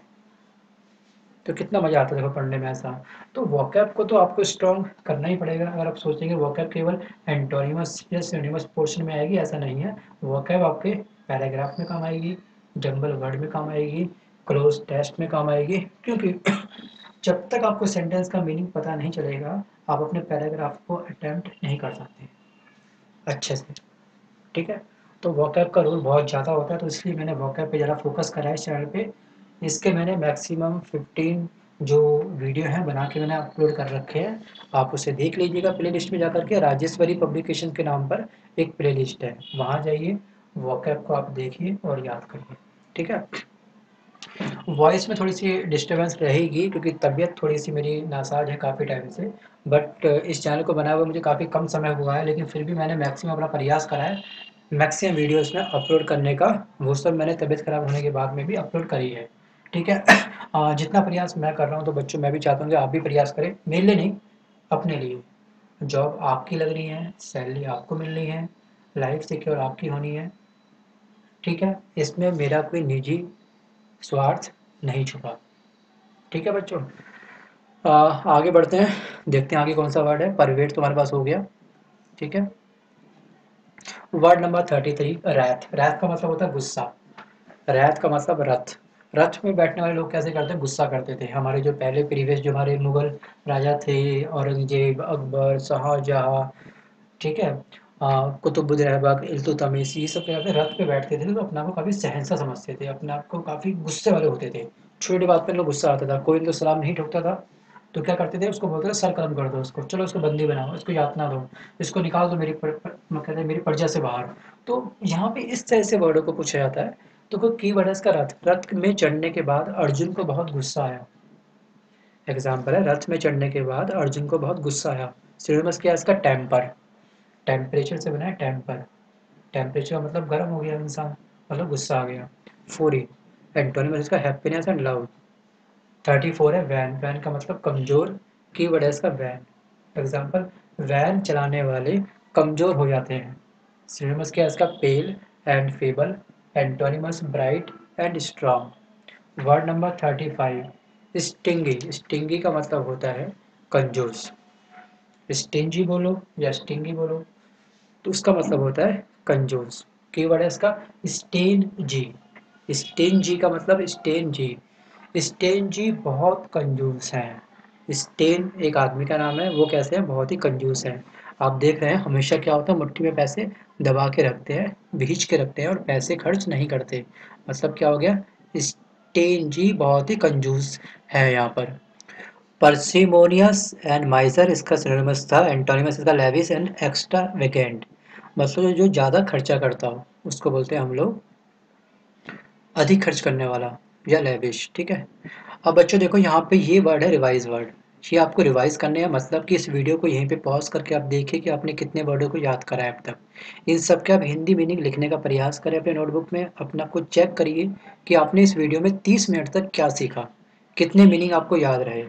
तो कितना मजा आता है देखो पढ़ने में ऐसा। तो वोकैब को तो आपको स्ट्रॉन्ग करना ही पड़ेगा। अगर आप सोचेंगे वोकैब केवल एंटोनिमस या सिनोनिमस पोर्शन में आएगी, ऐसा नहीं है। वोकैब आपके पैराग्राफ में काम आएगी, जंबल वर्ड में काम आएगी, क्लोज टेस्ट में काम आएगी, क्योंकि जब तक आपको सेंटेंस का मीनिंग पता नहीं चलेगा, आप अपने पैराग्राफ को अटेम्प्ट नहीं कर सकते अच्छे से, ठीक है? तो वोकैब का रोल बहुत ज़्यादा होता है, तो इसलिए मैंने वोकैब पे ज़्यादा फोकस करा है इस चैनल पे। इसके मैंने मैक्सिमम 15 जो वीडियो हैं बना के मैंने अपलोड कर रखे हैं, आप उसे देख लीजिएगा प्ले लिस्ट में जाकर के। राजेश्वरी पब्लिकेशन के नाम पर एक प्ले लिस्ट है, वहाँ जाइए, वोकैब को आप देखिए और याद करिए, ठीक है? वॉइस में थोड़ी सी डिस्टर्बेंस रहेगी क्योंकि तबीयत थोड़ी सी मेरी नासाज है काफ़ी टाइम से, बट इस चैनल को बनाए हुए मुझे काफ़ी कम समय हुआ है, लेकिन फिर भी मैंने मैक्सिमम अपना प्रयास करा है मैक्सिमम वीडियोस में अपलोड करने का। वो सब मैंने तबीयत खराब होने के बाद में भी अपलोड करी है, ठीक है? जितना प्रयास मैं कर रहा हूँ तो बच्चों मैं भी चाहता हूँ कि आप भी प्रयास करें, मेरे लिए नहीं, अपने लिए। जॉब आपकी लग रही है, सैलरी आपको मिल रही है, लाइफ सिक्योर आपकी होनी है, ठीक है? इसमें मेरा कोई निजी स्वार्थ नहीं छुपा, ठीक है बच्चों? आगे बढ़ते हैं, देखते हैं आगे कौन सा वर्ड है। परवेट तुम्हारे पास हो गया, ठीक है? Word number 33, wrath. रैथ का मतलब होता है गुस्सा। रैथ का मतलब रथ। रथ में बैठने वाले लोग कैसे करते हैं, गुस्सा करते थे। हमारे जो पहले प्रीवियस जो हमारे मुगल राजा थे, औरंगजेब, अकबर, शाहजहाँ, ठीक है, कुतुबुद्दीन ऐबक, इल्तुतमिश, ये सब क्या करते रथ पे बैठते थे तो अपने आप को काफ़ी शहंशाह समझते थे, अपने आप को काफ़ी गुस्से वाले होते थे। छोटी बात पे इनको गुस्सा आता था, कोई इनको सलाम नहीं ठोकता था तो क्या करते थे, उसको बोलते थे सर कलम कर दो, उसको चलो उसको बंदी बनाओ, इसको यातना दो, इसको निकाल दो मेरी कहते हैं मेरी प्रजा से बाहर। तो यहाँ पे इस तरह से वर्डों को पूछा जाता है। तो कोई की वर्ड है इसका रथ। रथ में चढ़ने के बाद अर्जुन को बहुत गुस्सा आया। एग्जाम्पल है, रथ में चढ़ने के बाद अर्जुन को बहुत गुस्सा आया। सिनोनिमस क्या है इसका, टेम्पर। टेम्परेचर से बना है टेम्पर। टेम्परेचर का मतलब गर्म हो गया इंसान, मतलब गुस्सा आ गया। फूरी, एंटोनिमस इसका हैप्पीनेस एंड लव। 34 है वैन। वैन का मतलब कमजोर, कीवर्ड है इसका वैन। एग्जाम्पल, वैन चलाने वाले कमजोर हो जाते हैं। सिनोनिमस क्या है इसका? Pale and feeble, antonyms bright and strong. Word number 35, stingy. Stingy का मतलब होता है कंजूस। स्टिंजी बोलो या स्टिंगी बोलो तो उसका मतलब होता है कंजूस। कीवर्ड है इसका स्टेन जी। स्टेन जी का मतलब स्टेन जी। स्टेन जी बहुत कंजूस हैं। स्टेन एक आदमी का नाम है, वो कैसे हैं? बहुत ही कंजूस हैं। आप देख रहे हैं हमेशा क्या होता है, मुट्ठी में पैसे दबा के रखते हैं, भींच के रखते हैं और पैसे खर्च नहीं करते। मतलब क्या हो गया? स्टेन जी बहुत ही कंजूस है यहाँ पर। पार्सिमोनियस एंड माइजर इसका सिनोनिमस था। एंटोनिमस इसका लेविश एंड एक्स्ट्रा वेकेंट। मतलब जो ज़्यादा खर्चा करता हो उसको बोलते हैं हम लोग अधिक खर्च करने वाला या लेविश। ठीक है। अब बच्चों देखो यहाँ पे ये वर्ड है रिवाइज वर्ड। ये आपको रिवाइज करने हैं, मतलब कि इस वीडियो को यहीं पे पॉज करके आप देखिए कि आपने कितने वर्डों को याद करा है अब तक। इन सब के आप हिंदी मीनिंग लिखने का प्रयास करें अपने नोटबुक में। अपना कुछ चेक करिए कि आपने इस वीडियो में 30 मिनट तक क्या सीखा, कितने मीनिंग आपको याद रहे।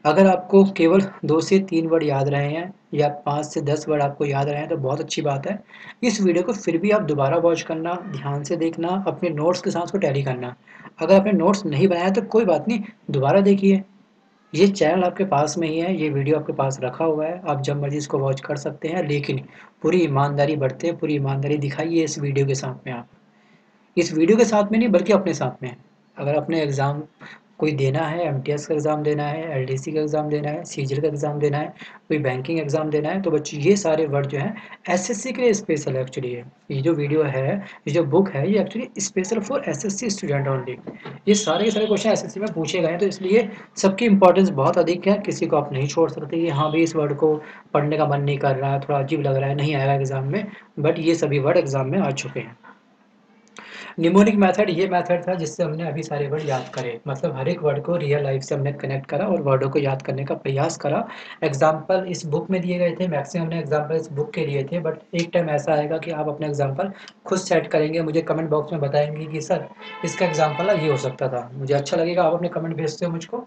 अगर आपको केवल 2 से 3 वर्ड याद रहे हैं या 5 से 10 वर्ड आपको याद रहे हैं तो बहुत अच्छी बात है। इस वीडियो को फिर भी आप दोबारा वॉच करना, ध्यान से देखना, अपने नोट्स के साथ उसको टैली करना। अगर आपने नोट्स नहीं बनाया तो कोई बात नहीं, दोबारा देखिए। ये चैनल आपके पास में ही है, ये वीडियो आपके पास रखा हुआ है, आप जब मर्जी इसको वॉच कर सकते हैं, लेकिन पूरी ईमानदारी बरते, पूरी ईमानदारी दिखाइए इस वीडियो के साथ में आप। इस वीडियो के साथ में नहीं बल्कि अपने साथ में। अगर अपने एग्ज़ाम कोई देना है, एमटीएस का एग्ज़ाम देना है, एलडीसी का एग्ज़ाम देना है, सीजीएल का एग्ज़ाम देना है, कोई बैंकिंग एग्ज़ाम देना है, तो बच्चों ये सारे वर्ड जो हैं एसएससी के लिए स्पेशल है एक्चुअली है। ये जो वीडियो है, ये जो बुक है, ये actually special for SSC student only. ये सारे के सारे क्वेश्चन एसएससी में पूछे गए हैं, तो इसलिए सबकी इंपॉर्टेंस बहुत अधिक है। किसी को आप नहीं छोड़ सकते कि हाँ भाई इस वर्ड को पढ़ने का मन नहीं कर रहा है, थोड़ा अजीब लग रहा है, नहीं आएगा एग्ज़ाम में, बट ये सभी वर्ड एग्ज़ाम में आ चुके हैं। निमोनिक मेथड ये मेथड था जिससे हमने अभी सारे वर्ड याद करे, मतलब हर एक वर्ड को रियल लाइफ से हमने कनेक्ट करा और वर्डों को याद करने का प्रयास करा। एग्जाम्पल इस बुक में दिए गए थे, मैक्सिमम हमने एग्जाम्पल इस बुक के लिए थे, बट एक टाइम ऐसा आएगा कि आप अपने एग्जाम्पल खुद सेट करेंगे, मुझे कमेंट बॉक्स में बताएंगे कि सर इसका एग्जाम्पल ये हो सकता था। मुझे अच्छा लगेगा, आप अपने कमेंट भेजते हो मुझको।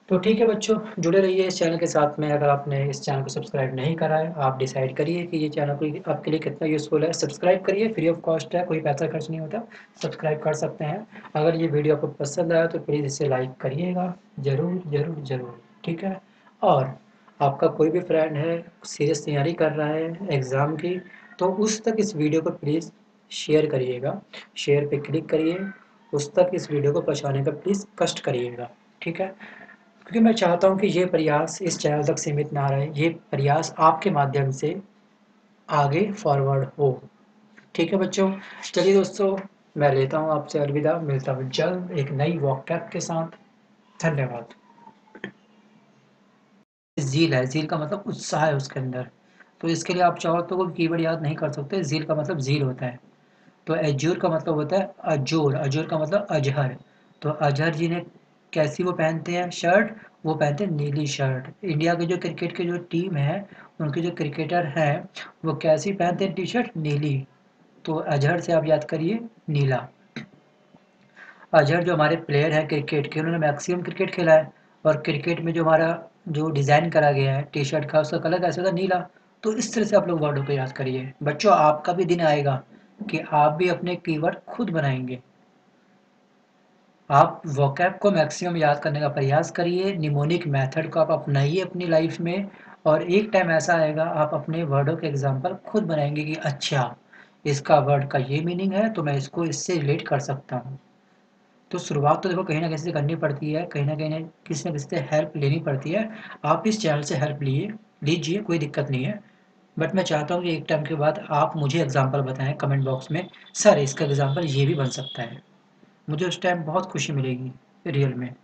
तो ठीक है बच्चों, जुड़े रहिए इस चैनल के साथ में। अगर आपने इस चैनल को सब्सक्राइब नहीं करा है, आप डिसाइड करिए कि ये चैनल कोई आपके लिए कितना यूज़फुल है। सब्सक्राइब करिए, फ्री ऑफ कॉस्ट है, कोई पैसा खर्च नहीं होता, सब्सक्राइब कर सकते हैं। अगर ये वीडियो आपको पसंद आया तो प्लीज़ इसे लाइक करिएगा, ज़रूर ज़रूर ज़रूर। ठीक है। और आपका कोई भी फ्रेंड है सीरियस तैयारी कर रहा है एग्ज़ाम की, तो उस तक इस वीडियो को प्लीज़ शेयर करिएगा। शेयर पे क्लिक करिए, उस तक इस वीडियो को पहुँचाने का प्लीज़ कष्ट करिएगा। ठीक है। क्योंकि मैं चाहता हूँ कि ये प्रयास इस चैनल तक सीमित ना रहे, ये प्रयास आपके माध्यम से आगे फॉरवर्ड हो। ठीक है बच्चों, चलिए दोस्तों, मैं लेता हूँ आपसे अलविदा, मिलता हूँ जल्द एक नई वॉकअप के साथ। धन्यवाद। ज़ील है, ज़ील का मतलब उत्साह है उसके अंदर। तो इसके लिए आप चाहो तो कोई कीवर्ड याद नहीं कर सकते। ज़ील का मतलब ज़ील होता है। तो एज्योर का मतलब होता है अजोर, अजोर का मतलब अजहर। तो अजहर जी ने कैसी वो पहनते हैं शर्ट? वो पहनते हैं नीली शर्ट। इंडिया के जो क्रिकेट की जो टीम है, उनके जो क्रिकेटर हैं, वो कैसी पहनते हैं टी शर्ट? नीली। तो अजहर से आप याद करिए नीला। अजहर जो हमारे प्लेयर हैं क्रिकेट के, उन्होंने मैक्सिमम क्रिकेट खेला है, और क्रिकेट में जो हमारा जो डिज़ाइन करा गया है टी शर्ट का, उसका कलर कैसा होता है? नीला। तो इस तरह से आप लोग वर्डों को याद करिए बच्चों। आपका भी दिन आएगा कि आप भी अपने कीवर्ड खुद बनाएंगे। आप वोकैब को मैक्सिमम याद करने का प्रयास करिए, निमोनिक मेथड को आप अपनाइए अपनी लाइफ में, और एक टाइम ऐसा आएगा आप अपने वर्डों के एग्जाम्पल खुद बनाएंगे कि अच्छा इसका वर्ड का ये मीनिंग है तो मैं इसको इससे रिलेट कर सकता हूँ। तो शुरुआत तो देखो कहीं ना कहीं से करनी पड़ती है, कहीं ना किसी से हेल्प लेनी पड़ती है। आप इस चैनल से हेल्प लीजिए, कोई दिक्कत नहीं है। बट मैं चाहता हूँ कि एक टाइम के बाद आप मुझे एग्जाम्पल बताएं कमेंट बॉक्स में, सर इसका एग्जाम्पल ये भी बन सकता है। मुझे उस टाइम बहुत खुशी मिलेगी रियल में।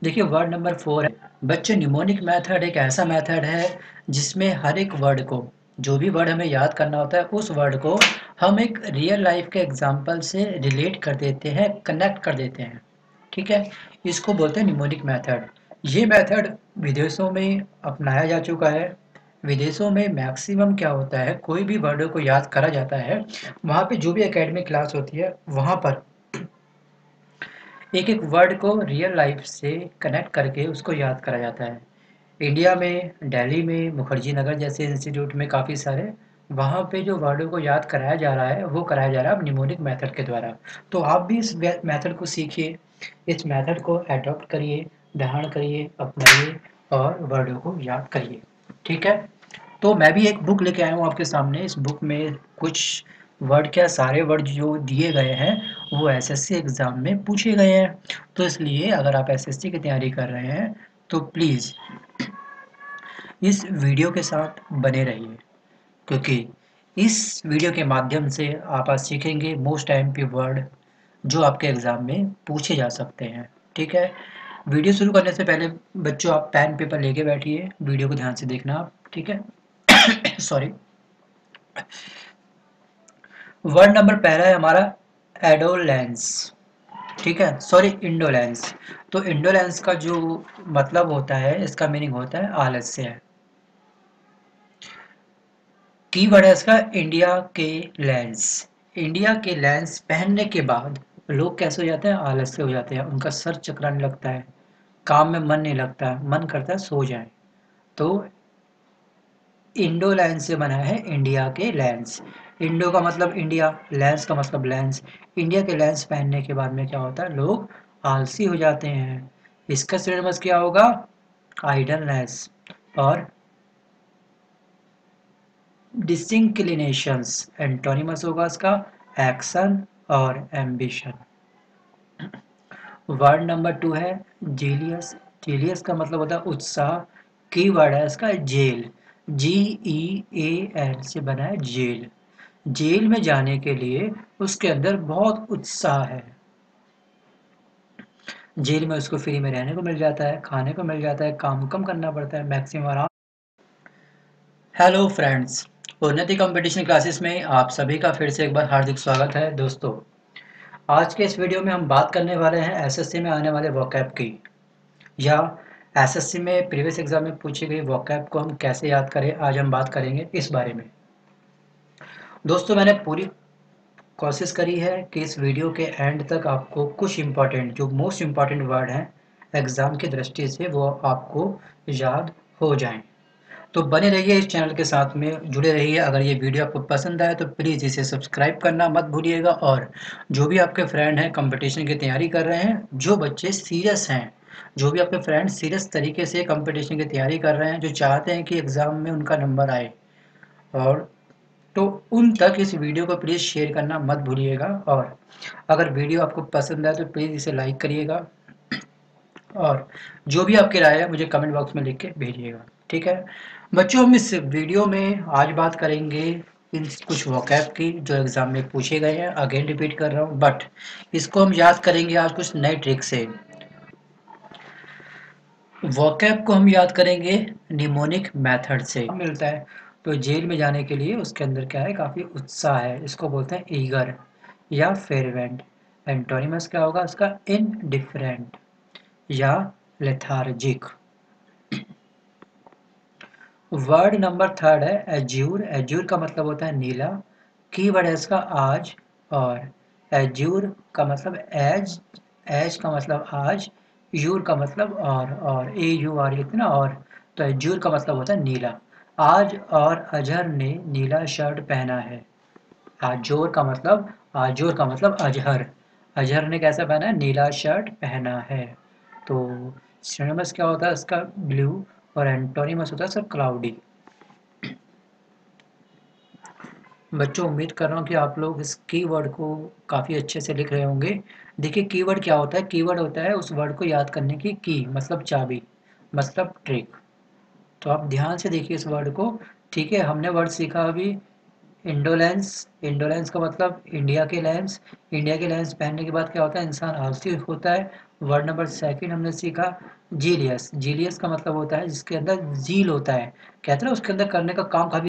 देखिए वर्ड नंबर 4 है बच्चे, निमोनिक मेथड एक ऐसा मेथड है जिसमें हर एक वर्ड को, जो भी वर्ड हमें याद करना होता है, उस वर्ड को हम एक रियल लाइफ के एग्जाम्पल से रिलेट कर देते हैं, कनेक्ट कर देते हैं। ठीक है। इसको बोलते हैं निमोनिक मेथड। ये मेथड विदेशों में अपनाया जा चुका है। विदेशों में मैक्सिमम क्या होता है, कोई भी वर्डों को याद करा जाता है, वहाँ पे जो भी एकेडमिक क्लास होती है वहाँ पर एक एक वर्ड को रियल लाइफ से कनेक्ट करके उसको याद करा जाता है। इंडिया में, दिल्ली में, मुखर्जी नगर जैसे इंस्टीट्यूट में काफ़ी सारे, वहाँ पे जो वर्डों को याद कराया जा रहा है वो कराया जा रहा है अब निमोनिक मेथड के द्वारा। तो आप भी इस मेथड को सीखिए, इस मेथड को अडॉप्ट करिए, धारण करिए, अपनाइए और वर्डों को याद करिए। ठीक है? तो मैं भी एक बुक लेके आया हूँ आपके सामने। इस बुक में कुछ वर्ड, क्या सारे वर्ड जो दिए गए हैं वो एसएससी एग्ज़ाम में पूछे गए हैं। तो इसलिए अगर आप एसएससी की तैयारी कर रहे हैं तो प्लीज़ इस वीडियो के साथ बने रहिए, क्योंकि इस वीडियो के माध्यम से आप आज सीखेंगे मोस्ट एमपी वर्ड जो आपके एग्ज़ाम में पूछे जा सकते हैं। ठीक है? वीडियो शुरू करने से पहले बच्चों आप पेन पेपर लेके बैठिए, वीडियो को ध्यान से देखना आप। ठीक है? सॉरी। वर्ड नंबर पहला है हमारा एडोलेंस। ठीक है, सॉरी, इंडोलेंस। तो इंडोलेंस का जो मतलब होता है, इसका मीनिंग होता है आलस्य। कीवर्ड है इसका इंडिया के लेंस। इंडिया के लेंस पहनने के बाद लोग कैसे हो जाते हैं? आलस्य हो जाते हैं, उनका सर चकराने लगता है, काम में मन नहीं लगता, मन करता है सो जाए। तो इंडो लेंस से बना है इंडिया के लेंस। इंडो का मतलब इंडिया, लेंस का मतलब लेंस। इंडिया के लेंस पहनने के बाद में क्या होता है? लोग आलसी हो जाते हैं। इसका सिनोनिमस क्या होगा? आइडलनेस और डिसिंक्लिनेशंस। एंटोनिमस होगा इसका एक्शन और एम्बिशन। वर्ड नंबर 2 है जेलियस। जेलियस का मतलब होता है उत्साह। की वर्ड है इसका जेल। GEAL से बना है जेल। जेल में जाने के लिए उसके अंदर बहुत उत्साह है। जेल में उसको फ्री में रहने को मिल जाता है, खाने को मिल जाता है, काम कम करना पड़ता है, मैक्सिमम आराम। हेलो फ्रेंड्स, उन्नति कंपटीशन क्लासेस में आप सभी का फिर से एक बार हार्दिक स्वागत है। दोस्तों, आज के इस वीडियो में हम बात करने वाले हैं एसएससी में आने वाले वोकैब की, या एसएससी में प्रीवियस एग्जाम में पूछी गई वोकैब को हम कैसे याद करें। आज हम बात करेंगे इस बारे में। दोस्तों, मैंने पूरी कोशिश करी है कि इस वीडियो के एंड तक आपको कुछ इम्पॉर्टेंट, जो मोस्ट इम्पॉर्टेंट वर्ड हैं एग्जाम की दृष्टि से, वो आपको याद हो जाएं। तो बने रहिए इस चैनल के साथ में, जुड़े रहिए। अगर ये वीडियो आपको पसंद आए तो प्लीज़ इसे सब्सक्राइब करना मत भूलिएगा। और जो भी आपके फ्रेंड हैं कंपटीशन की तैयारी कर रहे हैं, जो बच्चे सीरियस हैं, जो भी आपके फ्रेंड सीरियस तरीके से कंपटीशन की तैयारी कर रहे हैं, जो चाहते हैं कि एग्ज़ाम में उनका नंबर आए, और तो उन तक इस वीडियो को प्लीज़ शेयर करना मत भूलिएगा। और अगर वीडियो आपको पसंद आए तो प्लीज़ इसे लाइक करिएगा, और जो भी आपकी राय है मुझे कमेंट बॉक्स में लिख के भेजिएगा। ठीक है बच्चों, हम इस वीडियो में आज बात करेंगे इन कुछ वोकैब की जो एग्जाम में पूछे गए हैं। अगेन रिपीट कर रहा हूँ, बट इसको हम याद करेंगे आज कुछ नए ट्रिक से। वोकैब को हम याद करेंगे निमोनिक मेथड से। मिलता है तो जेल में जाने के लिए उसके अंदर क्या है? काफ़ी उत्साह है। इसको बोलते हैं ईगर या फेरवेंट। एंटोनिमस क्या होगा इसका? इनडिफरेंट या लेथार्जिक। वर्ड नंबर 3 है एज्यूर। एज्यूर का मतलब होता है नीला। कीवर्ड है इसका आज, और एज्यूर का मतलब एज, एज का मतलब आज, यूर का मतलब और AUR लिखते ना, और तो एज्यूर का मतलब होता है नीला। आज और अजहर ने नीला शर्ट पहना है। आजोर का मतलब, आजोर का मतलब अजहर। अजहर ने कैसा पहना है? नीला शर्ट पहना है। तो सिनोनिमस क्या होता है इसका? ब्लू। और एंटोनिमस होता है सर क्लाउडी। बच्चों, उम्मीद कर रहा हूँ कि आप लोग इस कीवर्ड को काफ़ी अच्छे से लिख रहे होंगे। देखिए, कीवर्ड क्या होता है? कीवर्ड होता है उस वर्ड को याद करने की की, मतलब चाबी, मतलब ट्रिक। तो आप ध्यान से देखिए इस वर्ड को। ठीक है, हमने वर्ड सीखा अभी इंडोलेंस। इंडोलेंस का मतलब इंडिया के लेंस। इंडिया के लेंस पहनने के बाद क्या होता है? इंसान आलसी होता है। वर्ड नंबर 2 हमने सीखा जीलियस। जीलियस का मतलब होता है जिसके अंदर जील होता है। कहते हैं ना, उसके अंदर करने का काम काफी